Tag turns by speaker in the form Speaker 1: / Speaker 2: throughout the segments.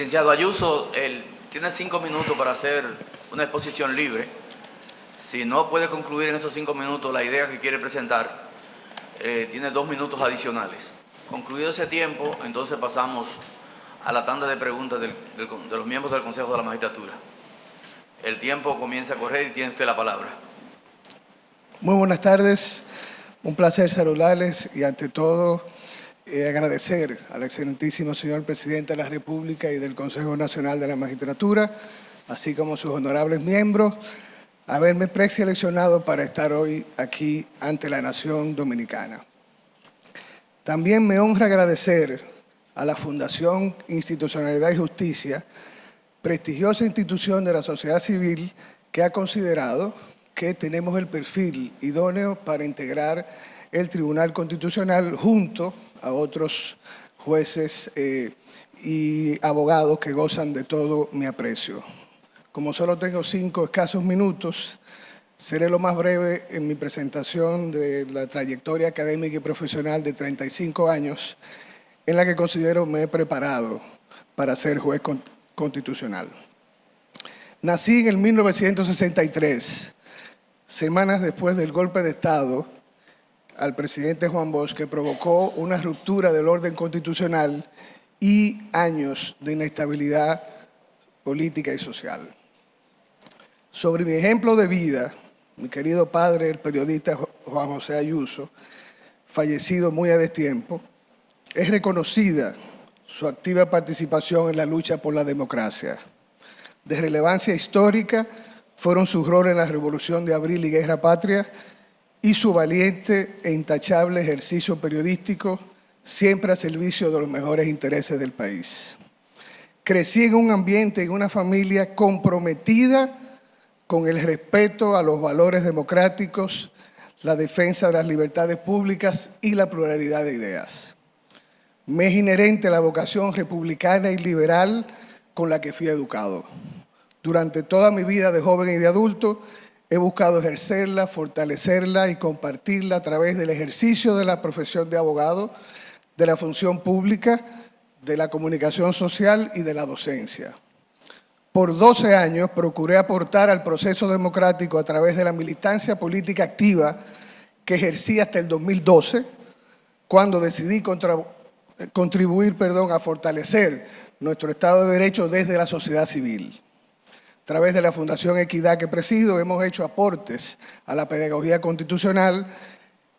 Speaker 1: Licenciado Ayuso, él tiene 5 minutos para hacer una exposición libre. Si no puede concluir en esos 5 minutos la idea que quiere presentar, tiene 2 minutos adicionales. Concluido ese tiempo, entonces pasamos a la tanda de preguntas de los miembros del Consejo de la Magistratura. El tiempo comienza a correr y tiene usted la palabra.
Speaker 2: Muy buenas tardes, un placer saludarles y ante todo agradecer al excelentísimo señor Presidente de la República y del Consejo Nacional de la Magistratura, así como sus honorables miembros, haberme preseleccionado para estar hoy aquí ante la Nación Dominicana. También me honra agradecer a la Fundación Institucionalidad y Justicia, prestigiosa institución de la sociedad civil que ha considerado que tenemos el perfil idóneo para integrar el Tribunal Constitucional junto a otros jueces y abogados que gozan de todo mi aprecio. Como solo tengo 5 escasos minutos, seré lo más breve en mi presentación de la trayectoria académica y profesional de 35 años en la que considero me he preparado para ser juez constitucional. Nací en el 1963, semanas después del golpe de Estado al presidente Juan Bosch, que provocó una ruptura del orden constitucional y años de inestabilidad política y social. Sobre mi ejemplo de vida, mi querido padre, el periodista Juan José Ayuso, fallecido muy a destiempo, es reconocida su activa participación en la lucha por la democracia. De relevancia histórica fueron sus roles en la Revolución de Abril y Guerra Patria y su valiente e intachable ejercicio periodístico, siempre a servicio de los mejores intereses del país. Crecí en un ambiente, en una familia comprometida con el respeto a los valores democráticos, la defensa de las libertades públicas y la pluralidad de ideas. Me es inherente la vocación republicana y liberal con la que fui educado. Durante toda mi vida de joven y de adulto, he buscado ejercerla, fortalecerla y compartirla a través del ejercicio de la profesión de abogado, de la función pública, de la comunicación social y de la docencia. Por 12 años procuré aportar al proceso democrático a través de la militancia política activa que ejercí hasta el 2012, cuando decidí contribuir a fortalecer nuestro Estado de Derecho desde la sociedad civil. A través de la Fundación Equidad que presido, hemos hecho aportes a la pedagogía constitucional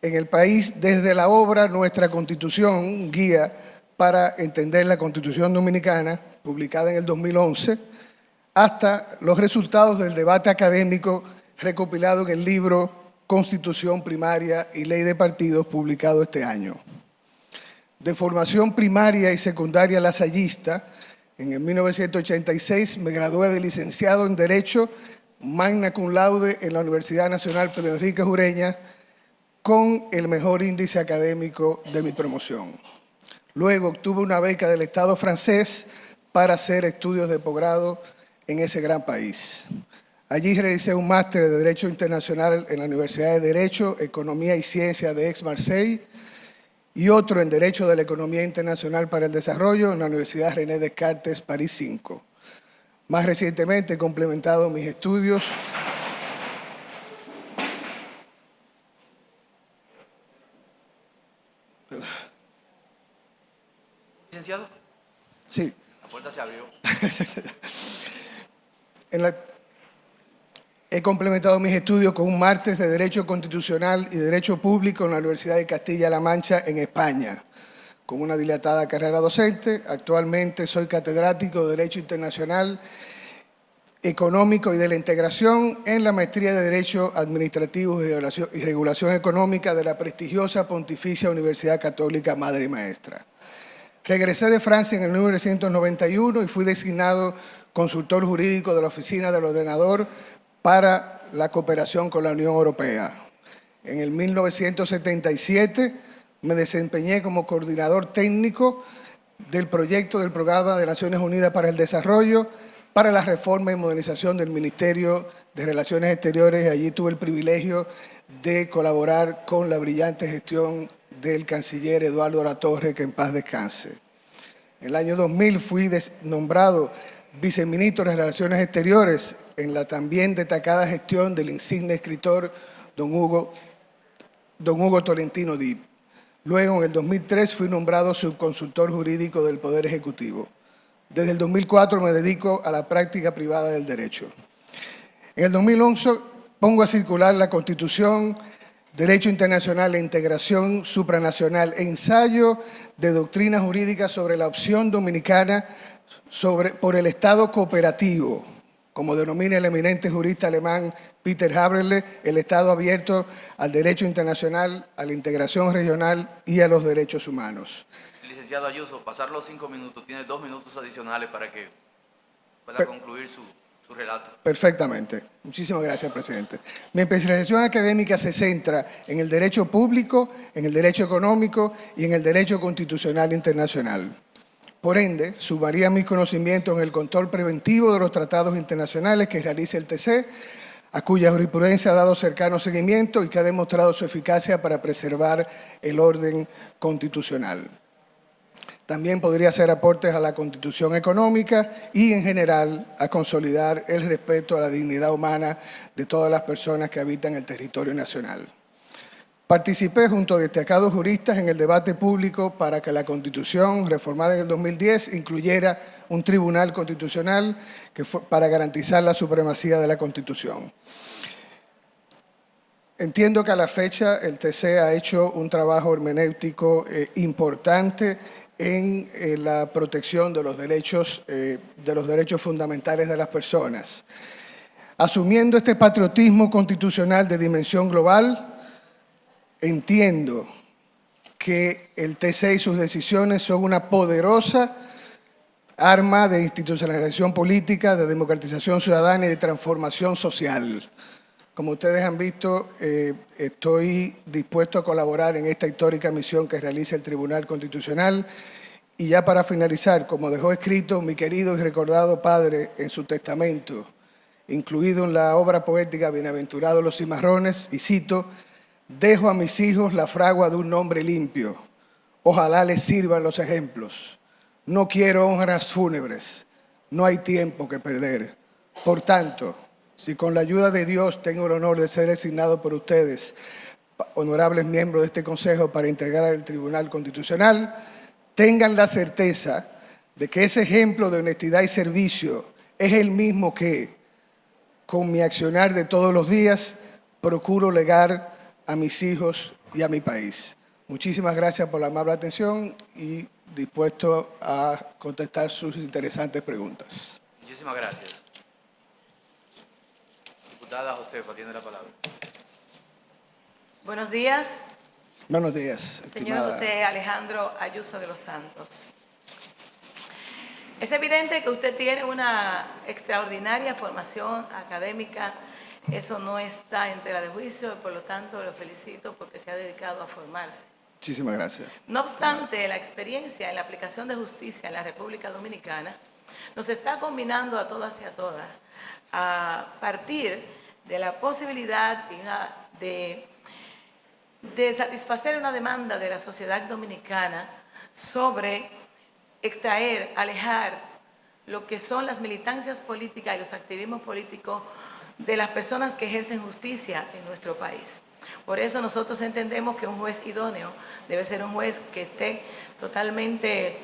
Speaker 2: en el país desde la obra Nuestra Constitución, guía para entender la Constitución Dominicana, publicada en el 2011, hasta los resultados del debate académico recopilado en el libro Constitución Primaria y Ley de Partidos, publicado este año. De formación primaria y secundaria lasallista, en el 1986 me gradué de licenciado en Derecho, magna cum laude en la Universidad Nacional Pedro Enrique Ureña, con el mejor índice académico de mi promoción. Luego obtuve una beca del Estado francés para hacer estudios de posgrado en ese gran país. Allí realicé un máster de Derecho Internacional en la Universidad de Derecho, Economía y Ciencia de Aix-Marseille y otro en Derecho de la Economía Internacional para el Desarrollo en la Universidad René Descartes, París 5. Más recientemente he complementado mis estudios
Speaker 1: ¿Licenciado?
Speaker 2: Sí.
Speaker 1: La puerta se abrió.
Speaker 2: He complementado mis estudios con un máster de Derecho Constitucional y Derecho Público en la Universidad de Castilla-La Mancha, en España, con una dilatada carrera docente. Actualmente soy catedrático de Derecho Internacional, Económico y de la Integración en la Maestría de Derecho Administrativo y Regulación Económica de la prestigiosa Pontificia Universidad Católica Madre y Maestra. Regresé de Francia en el 1991 y fui designado consultor jurídico de la Oficina del Ordenador para la cooperación con la Unión Europea. En el 1977 me desempeñé como coordinador técnico del proyecto del Programa de Naciones Unidas para el Desarrollo para la reforma y modernización del Ministerio de Relaciones Exteriores y allí tuve el privilegio de colaborar con la brillante gestión del canciller Eduardo Latorre, que en paz descanse. En el año 2000 fui nombrado viceministro de Relaciones Exteriores en la también destacada gestión del insigne escritor don Hugo Tolentino Dip. Luego, en el 2003, fui nombrado subconsultor jurídico del Poder Ejecutivo. Desde el 2004 me dedico a la práctica privada del derecho. En el 2011 pongo a circular la Constitución, Derecho Internacional e Integración Supranacional, ensayo de doctrina jurídica sobre la opción dominicana por el Estado cooperativo, como denomina el eminente jurista alemán Peter Haberle, el Estado abierto al derecho internacional, a la integración regional y a los derechos humanos.
Speaker 1: Licenciado Ayuso, pasar los 5 minutos, tiene 2 minutos adicionales para que pueda concluir su relato.
Speaker 2: Perfectamente. Muchísimas gracias, presidente. Mi especialización académica se centra en el derecho público, en el derecho económico y en el derecho constitucional internacional. Por ende, sumaría mis conocimientos en el control preventivo de los tratados internacionales que realiza el TC, a cuya jurisprudencia ha dado cercano seguimiento y que ha demostrado su eficacia para preservar el orden constitucional. También podría hacer aportes a la Constitución económica y, en general, a consolidar el respeto a la dignidad humana de todas las personas que habitan el territorio nacional. Participé junto a destacados juristas en el debate público para que la Constitución, reformada en el 2010, incluyera un tribunal constitucional para garantizar la supremacía de la Constitución. Entiendo que a la fecha el TC ha hecho un trabajo hermenéutico importante en la protección de los derechos fundamentales de las personas. Asumiendo este patriotismo constitucional de dimensión global, entiendo que el TC y sus decisiones son una poderosa arma de institucionalización política, de democratización ciudadana y de transformación social. Como ustedes han visto, estoy dispuesto a colaborar en esta histórica misión que realiza el Tribunal Constitucional. Y ya para finalizar, como dejó escrito mi querido y recordado padre en su testamento, incluido en la obra poética Bienaventurados los cimarrones, y cito: «Dejo a mis hijos la fragua de un hombre limpio. Ojalá les sirvan los ejemplos. No quiero honras fúnebres. No hay tiempo que perder. Por tanto, si con la ayuda de Dios tengo el honor de ser designado por ustedes, honorables miembros de este Consejo, para integrar el Tribunal Constitucional, tengan la certeza de que ese ejemplo de honestidad y servicio es el mismo que, con mi accionar de todos los días, procuro legar a mis hijos y a mi país». Muchísimas gracias por la amable atención y dispuesto a contestar sus interesantes preguntas.
Speaker 1: Muchísimas gracias. Diputada Josefa, tiene la palabra.
Speaker 3: Buenos días.
Speaker 2: Buenos días, estimada.
Speaker 3: Señor José Alejandro Ayuso de los Santos. Es evidente que usted tiene una extraordinaria formación académica. Eso no está en tela de juicio, por lo tanto lo felicito porque se ha dedicado a formarse.
Speaker 2: Muchísimas gracias.
Speaker 3: No obstante, la experiencia en la aplicación de justicia en la República Dominicana nos está combinando a todas y a todas a partir de la posibilidad de satisfacer una demanda de la sociedad dominicana sobre extraer, alejar lo que son las militancias políticas y los activismos políticos de las personas que ejercen justicia en nuestro país. Por eso nosotros entendemos que un juez idóneo debe ser un juez que esté totalmente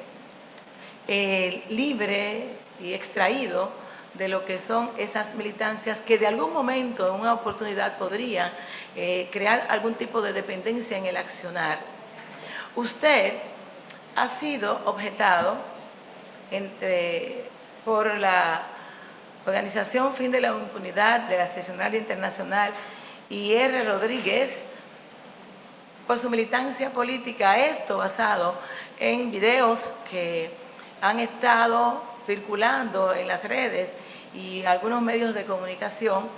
Speaker 3: libre y extraído de lo que son esas militancias que de algún momento, en una oportunidad, podrían crear algún tipo de dependencia en el accionar. Usted ha sido objetado por la Organización Fin de la Impunidad de la Seccional Internacional y R. Rodríguez por su militancia política, esto basado en videos que han estado circulando en las redes y algunos medios de comunicación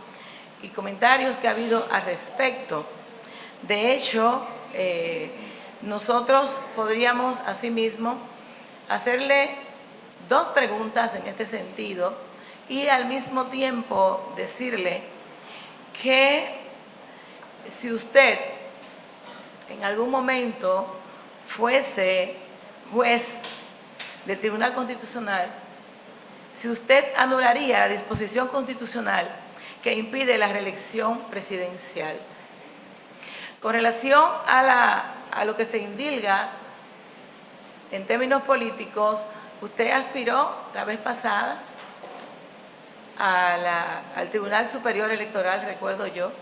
Speaker 3: y comentarios que ha habido al respecto. De hecho, nosotros podríamos asimismo hacerle 2 preguntas en este sentido y al mismo tiempo decirle que si usted en algún momento fuese juez del Tribunal Constitucional, si usted anularía la disposición constitucional que impide la reelección presidencial. Con relación a lo que se indilga en términos políticos, usted aspiró la vez pasada al Tribunal Superior Electoral, recuerdo yo,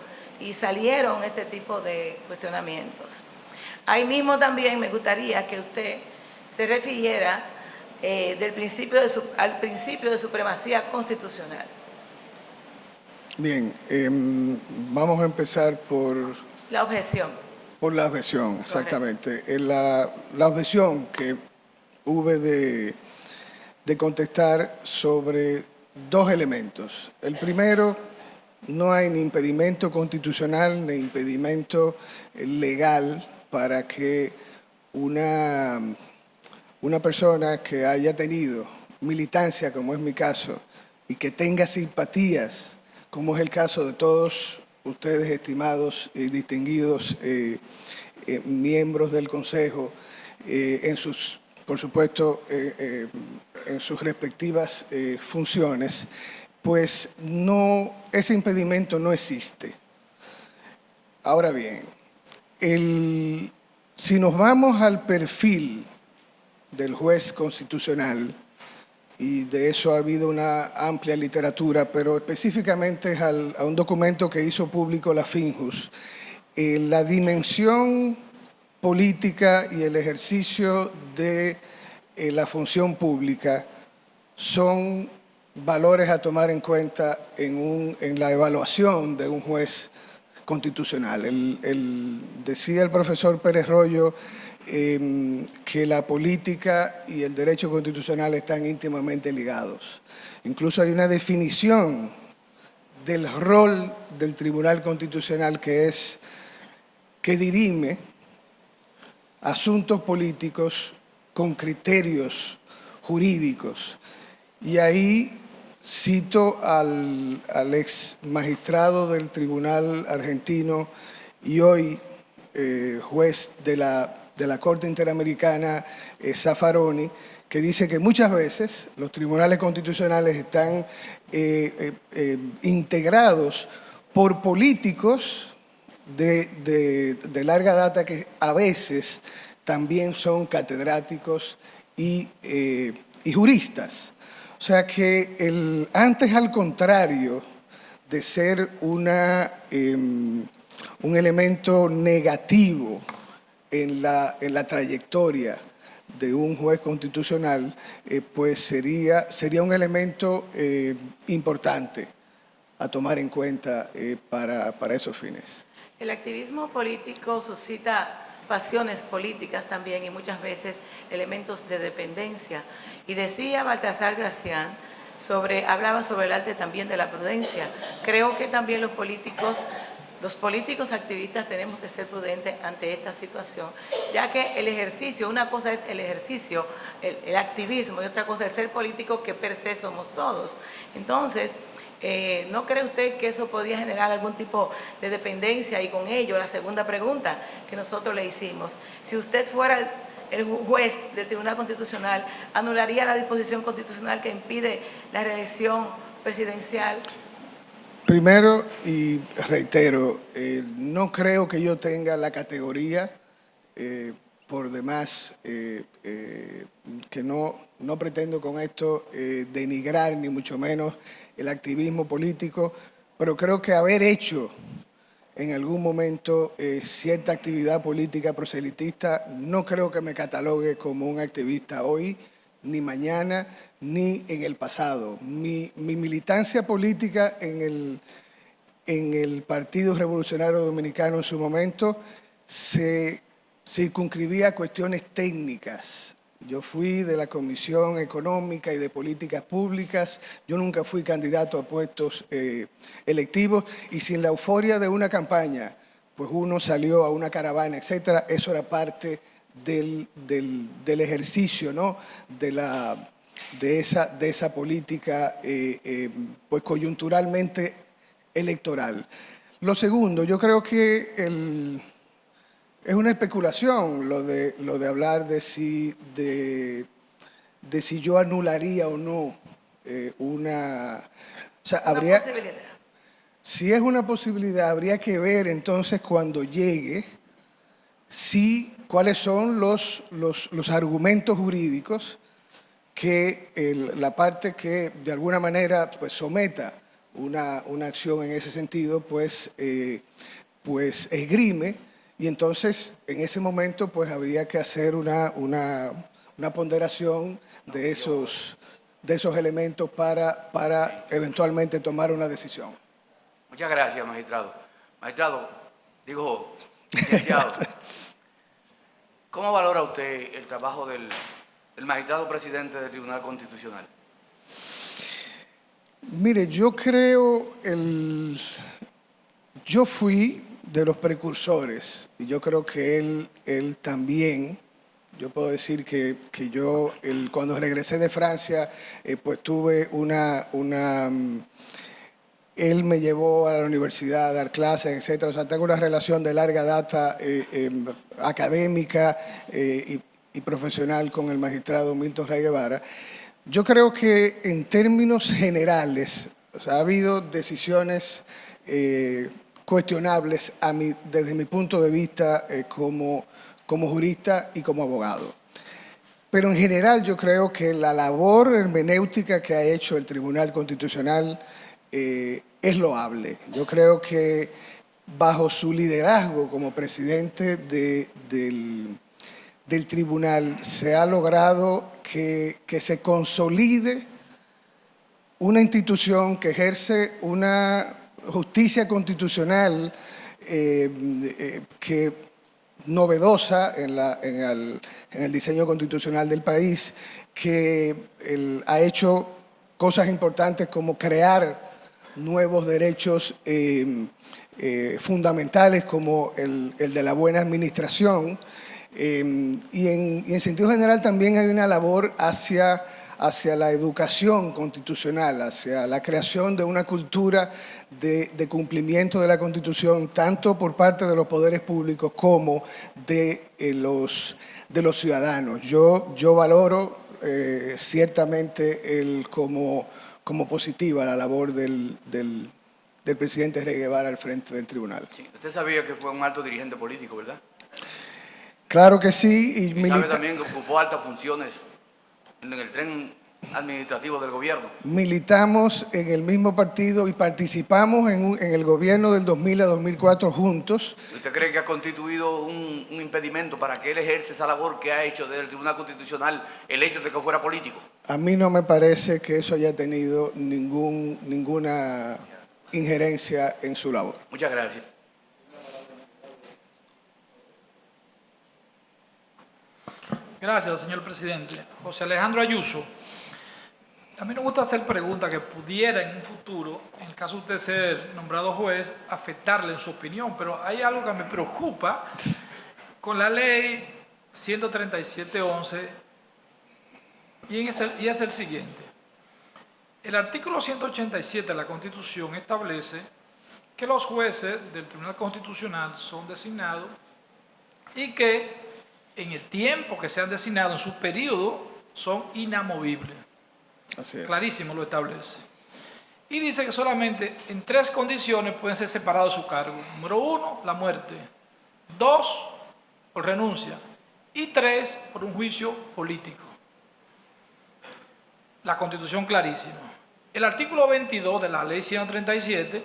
Speaker 3: y salieron este tipo de cuestionamientos. Ahí mismo también me gustaría que usted se refiriera al principio de supremacía constitucional.
Speaker 2: Bien, vamos a empezar por...
Speaker 3: La objeción.
Speaker 2: Por la objeción, exactamente. La objeción que hube de contestar sobre dos elementos. El primero, no hay ni impedimento constitucional ni impedimento legal para que una persona que haya tenido militancia, como es mi caso, y que tenga simpatías, como es el caso de todos ustedes, estimados y distinguidos miembros del Consejo, por supuesto, en sus respectivas funciones, pues ese impedimento no existe. Ahora bien, si nos vamos al perfil del juez constitucional, y de eso ha habido una amplia literatura, pero específicamente es a un documento que hizo público la FINJUS, la dimensión política y el ejercicio de la función pública son valores a tomar en cuenta en la evaluación de un juez constitucional. Decía el profesor Pérez Royo que la política y el derecho constitucional están íntimamente ligados. Incluso hay una definición del rol del Tribunal Constitucional que dirime asuntos políticos con criterios jurídicos. Y ahí cito al ex magistrado del Tribunal Argentino y hoy juez de la Corte Interamericana, Zaffaroni, que dice que muchas veces los tribunales constitucionales están integrados por políticos de larga data que a veces también son catedráticos y juristas. O sea que antes, al contrario de ser un elemento negativo en la trayectoria de un juez constitucional, pues sería un elemento importante a tomar en cuenta para esos fines.
Speaker 3: El activismo político suscita pasiones políticas también y muchas veces elementos de dependencia. Y decía Baltasar Gracián, hablaba sobre el arte también de la prudencia. Creo que también los políticos activistas tenemos que ser prudentes ante esta situación, ya que el ejercicio, una cosa es el ejercicio, el activismo, y otra cosa es el ser político, que per se somos todos. Entonces, ¿no cree usted que eso podría generar algún tipo de dependencia? Y con ello, la segunda pregunta que nosotros le hicimos, si usted fuera el juez del Tribunal Constitucional, ¿anularía la disposición constitucional que impide la reelección presidencial?
Speaker 2: Primero, y reitero, no creo que yo tenga la categoría, por demás, que no pretendo con esto denigrar ni mucho menos el activismo político, pero creo que haber hecho en algún momento cierta actividad política proselitista no creo que me catalogue como un activista hoy, ni mañana, ni en el pasado. Mi militancia política en el Partido Revolucionario Dominicano en su momento se circunscribía a cuestiones técnicas. Yo fui de la Comisión Económica y de Políticas Públicas, yo nunca fui candidato a puestos electivos, y sin la euforia de una campaña, pues uno salió a una caravana, etcétera. Eso era parte del ejercicio, ¿no?, de esa política pues coyunturalmente electoral. Lo segundo, yo creo que es una especulación lo de hablar de de si yo anularía o no una... O sea,
Speaker 3: Una
Speaker 2: habría...
Speaker 3: posibilidad.
Speaker 2: Si es una posibilidad, habría que ver entonces cuando llegue cuáles son los argumentos jurídicos que la parte que de alguna manera pues, someta una acción en ese sentido, pues esgrime, y entonces en ese momento pues habría que hacer una ponderación de esos elementos para eventualmente tomar una decisión.
Speaker 1: Muchas gracias, magistrado. Magistrado, digo, licenciado, ¿cómo valora usted el trabajo del magistrado presidente del Tribunal Constitucional?
Speaker 2: Mire, yo creo, yo fui de los precursores y yo creo que él también. Yo puedo decir que yo, cuando regresé de Francia, pues tuve él me llevó a la universidad a dar clases, etc. O sea, tengo una relación de larga data académica y profesional con el magistrado Milton Ray Guevara. Yo creo que en términos generales, o sea, ha habido decisiones cuestionables desde mi punto de vista como jurista y como abogado. Pero en general yo creo que la labor hermenéutica que ha hecho el Tribunal Constitucional es loable. Yo creo que bajo su liderazgo como presidente del tribunal se ha logrado que se consolide una institución que ejerce una justicia constitucional que novedosa en el diseño constitucional del país, que ha hecho cosas importantes como crear nuevos derechos fundamentales como el de la buena administración. Y en sentido general también hay una labor hacia la educación constitucional, hacia la creación de una cultura de cumplimiento de la Constitución, tanto por parte de los poderes públicos como de los ciudadanos. Yo valoro ciertamente como positiva la labor del presidente Rey Guevara al frente del tribunal.
Speaker 1: Sí, usted sabía que fue un alto dirigente político, ¿verdad?
Speaker 2: Claro que sí.
Speaker 1: Y sabe también que ocupó altas funciones en el tren administrativo del gobierno.
Speaker 2: Militamos en el mismo partido y participamos en el gobierno del 2000 a 2004 juntos.
Speaker 1: ¿Usted cree que ha constituido un impedimento para que él ejerza esa labor que ha hecho desde el Tribunal Constitucional el hecho de que fuera político?
Speaker 2: A mí no me parece que eso haya tenido ninguna injerencia en su labor.
Speaker 1: Muchas gracias.
Speaker 4: Gracias, señor presidente. José Alejandro Ayuso. A mí me gusta hacer preguntas que pudiera en un futuro, en el caso de usted ser nombrado juez, afectarle en su opinión, pero hay algo que me preocupa con la ley 137.11 y es el siguiente. El artículo 187 de la Constitución establece que los jueces del Tribunal Constitucional son designados y que en el tiempo que sean designados, en su periodo, son inamovibles.
Speaker 2: Así es.
Speaker 4: Clarísimo lo establece. Y dice que solamente en 3 condiciones pueden ser separados de su cargo. Número 1, la muerte. 2, por renuncia. Y 3, por un juicio político. La Constitución clarísima. El artículo 22 de la ley 137-11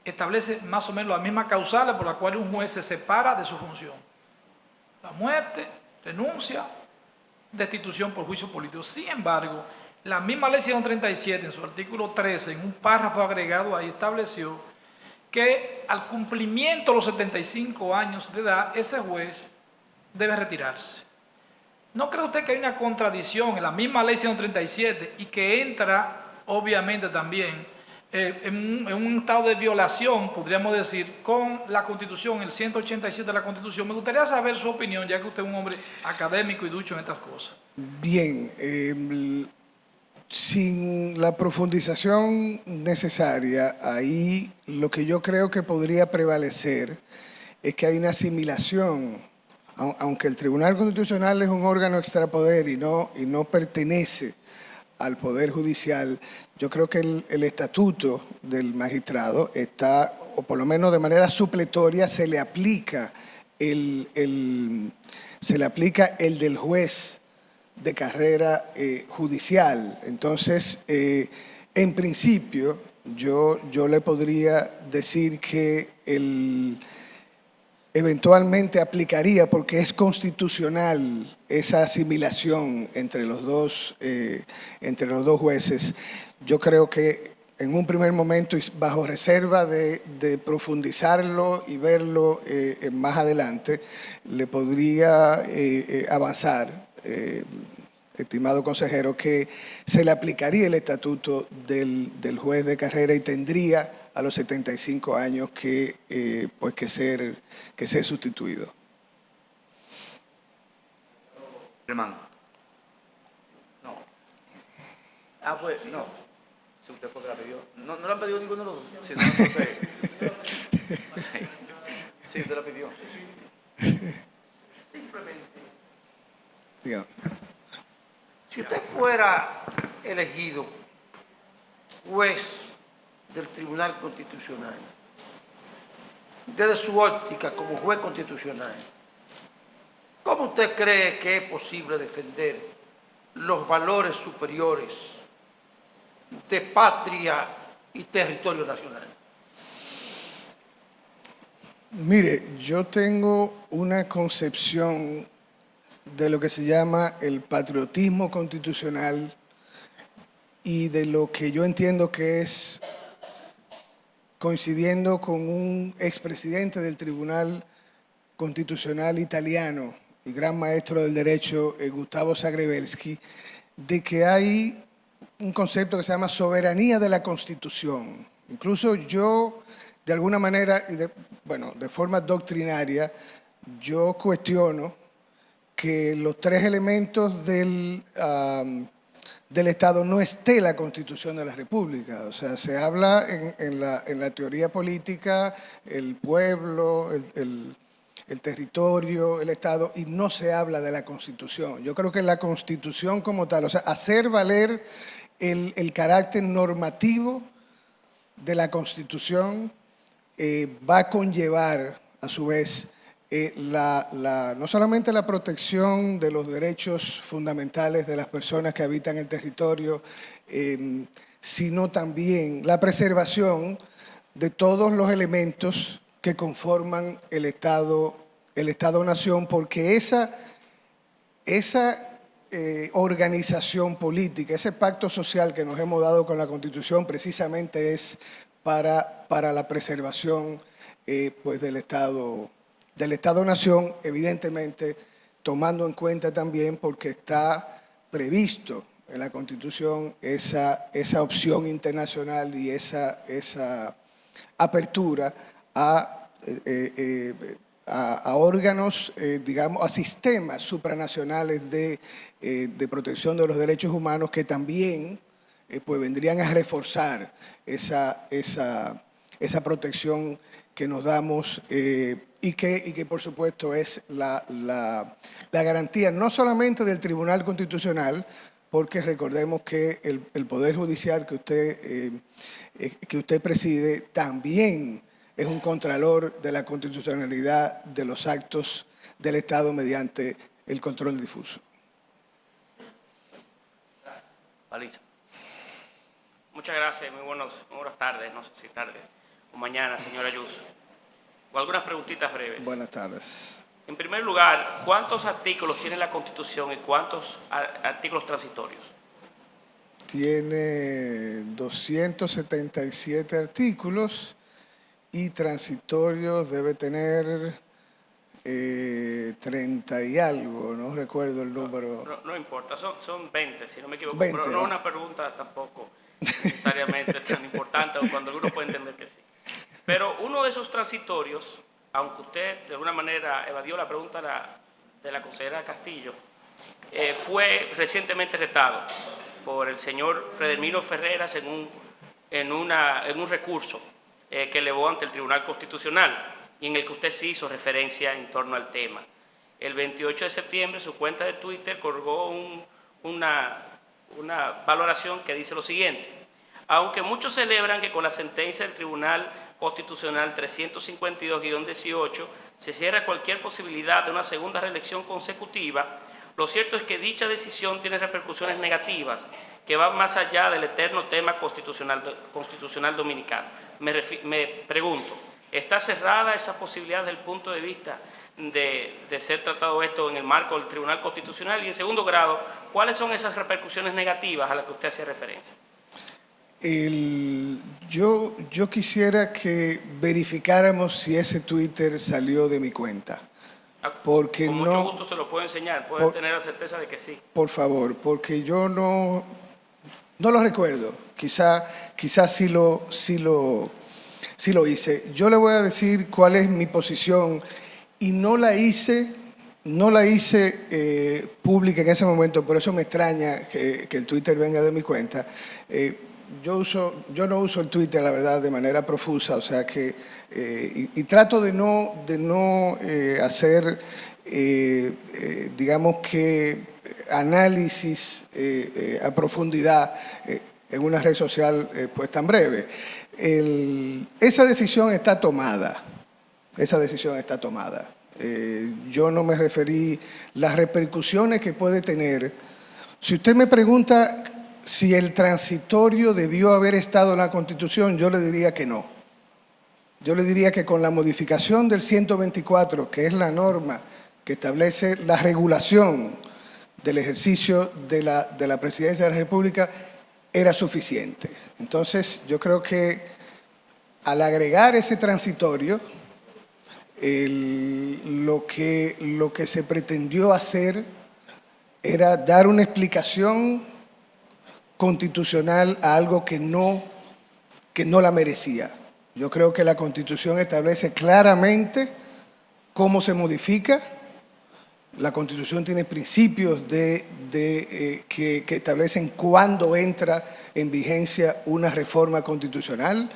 Speaker 4: establece más o menos las mismas causales por las cuales un juez se separa de su función. La muerte, renuncia, destitución por juicio político. Sin embargo, la misma ley 137 en su artículo 13, en un párrafo agregado ahí, estableció que al cumplimiento de los 75 años de edad, ese juez debe retirarse. ¿No cree usted que hay una contradicción en la misma ley 137 y que entra, obviamente también, en un estado de violación, podríamos decir, con la Constitución, el 187 de la Constitución? Me gustaría saber su opinión, ya que usted es un hombre académico y ducho en estas cosas.
Speaker 2: Bien, sin la profundización necesaria, ahí lo que yo creo que podría prevalecer es que hay una asimilación aunque el Tribunal Constitucional es un órgano extrapoder y no pertenece al Poder Judicial, yo creo que el estatuto del magistrado está, o por lo menos de manera supletoria, se le aplica el del juez de carrera judicial. Entonces, en principio, yo le podría decir que eventualmente aplicaría, porque es constitucional esa asimilación entre los dos jueces. Yo creo que en un primer momento, y bajo reserva de profundizarlo y verlo más adelante, le podría avanzar, estimado consejero, que se le aplicaría el estatuto del juez de carrera y tendría a los 75 años que ser sustituido.
Speaker 1: Hermano. No. Ah, pues, no. Si usted fue que la pidió. No le han pedido ninguno de los dos. Si no, entonces... Sí, usted la pidió.
Speaker 5: Simplemente,
Speaker 2: Dígame.
Speaker 5: si usted fuera elegido juez del Tribunal Constitucional, desde su óptica como juez constitucional, ¿cómo usted cree que es posible defender los valores superiores de patria y territorio nacional?
Speaker 2: Mire, yo tengo una concepción de lo que se llama el patriotismo constitucional y de lo que yo entiendo que es, coincidiendo con un expresidente del Tribunal Constitucional italiano y gran maestro del derecho, Gustavo Zagrebelsky, de que hay un concepto que se llama soberanía de la Constitución. Incluso yo, de alguna manera, de forma doctrinaria, yo cuestiono que los tres elementos del Estado no esté la Constitución de la República. O sea, se habla en la teoría política, el pueblo, el territorio, el Estado, y no se habla de la Constitución. Yo creo que la Constitución como tal, o sea, hacer valer el carácter normativo de la Constitución va a conllevar, a su vez, no solamente la protección de los derechos fundamentales de las personas que habitan el territorio, sino también la preservación de todos los elementos que conforman el Estado-nación, porque esa organización política, ese pacto social que nos hemos dado con la Constitución, precisamente es para la preservación pues del Estado-nación, evidentemente tomando en cuenta también, porque está previsto en la Constitución esa opción internacional y esa apertura a órganos, digamos, a sistemas supranacionales de protección de los derechos humanos que también pues vendrían a reforzar esa protección que nos damos y que por supuesto es la garantía no solamente del Tribunal Constitucional, porque recordemos que el Poder Judicial que usted preside también es un contralor de la constitucionalidad de los actos del Estado mediante el control difuso.
Speaker 1: Alicia.
Speaker 6: Muchas gracias, muy buenas tardes, no sé si tarde o mañana, señora Ayuso. O algunas preguntitas breves.
Speaker 2: Buenas tardes.
Speaker 6: En primer lugar, ¿cuántos artículos tiene la Constitución y cuántos artículos transitorios?
Speaker 2: Tiene 277 artículos y transitorios debe tener 30 y algo, no recuerdo el número.
Speaker 6: No importa, son 20, si no me equivoco,
Speaker 2: 20,
Speaker 6: pero no es una pregunta tampoco necesariamente tan importante, o cuando uno puede entender que sí. Pero uno de esos transitorios, aunque usted de alguna manera evadió la pregunta de la consejera Castillo, fue recientemente retado por el señor Fredermino Ferreras en un recurso que elevó ante el Tribunal Constitucional y en el que usted sí hizo referencia en torno al tema. el 28 de septiembre su cuenta de Twitter colgó una valoración que dice lo siguiente: aunque muchos celebran que con la sentencia del Tribunal Constitucional 352-18 se cierra cualquier posibilidad de una segunda reelección consecutiva, lo cierto es que dicha decisión tiene repercusiones negativas que van más allá del eterno tema constitucional dominicano. Me pregunto, ¿está cerrada esa posibilidad desde el punto de vista de ser tratado esto en el marco del Tribunal Constitucional? Y en segundo grado, ¿cuáles son esas repercusiones negativas a las que usted hace referencia?
Speaker 2: Yo quisiera que verificáramos si ese Twitter salió de mi cuenta. Porque
Speaker 6: con mucho gusto se lo puedo enseñar, pueden tener la certeza de que sí.
Speaker 2: Por favor, porque yo no lo recuerdo. Quizá sí lo hice. Yo le voy a decir cuál es mi posición y no la hice pública en ese momento, por eso me extraña que el Twitter venga de mi cuenta. Yo no uso el Twitter, la verdad, de manera profusa, o sea que y trato de no hacer, digamos que análisis a profundidad en una red social pues tan breve. Esa decisión está tomada. Yo no me referí las repercusiones que puede tener. Si usted me pregunta si el transitorio debió haber estado en la Constitución, yo le diría que no. Yo le diría que con la modificación del 124, que es la norma que establece la regulación del ejercicio de la Presidencia de la República, era suficiente. Entonces, yo creo que al agregar ese transitorio, lo que se pretendió hacer era dar una explicación constitucional a algo que no la merecía. Yo creo que la Constitución establece claramente cómo se modifica. La Constitución tiene principios que establecen cuándo entra en vigencia una reforma constitucional.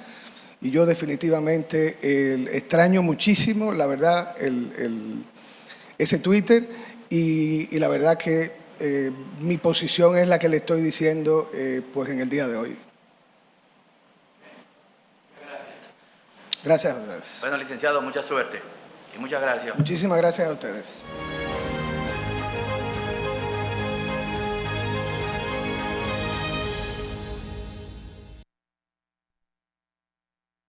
Speaker 2: Y yo definitivamente extraño muchísimo, la verdad, ese Twitter y la verdad que mi posición es la que le estoy diciendo pues en el día de hoy. Gracias a ustedes.
Speaker 1: Bueno, licenciado, mucha suerte y muchas gracias.
Speaker 2: Muchísimas gracias a ustedes.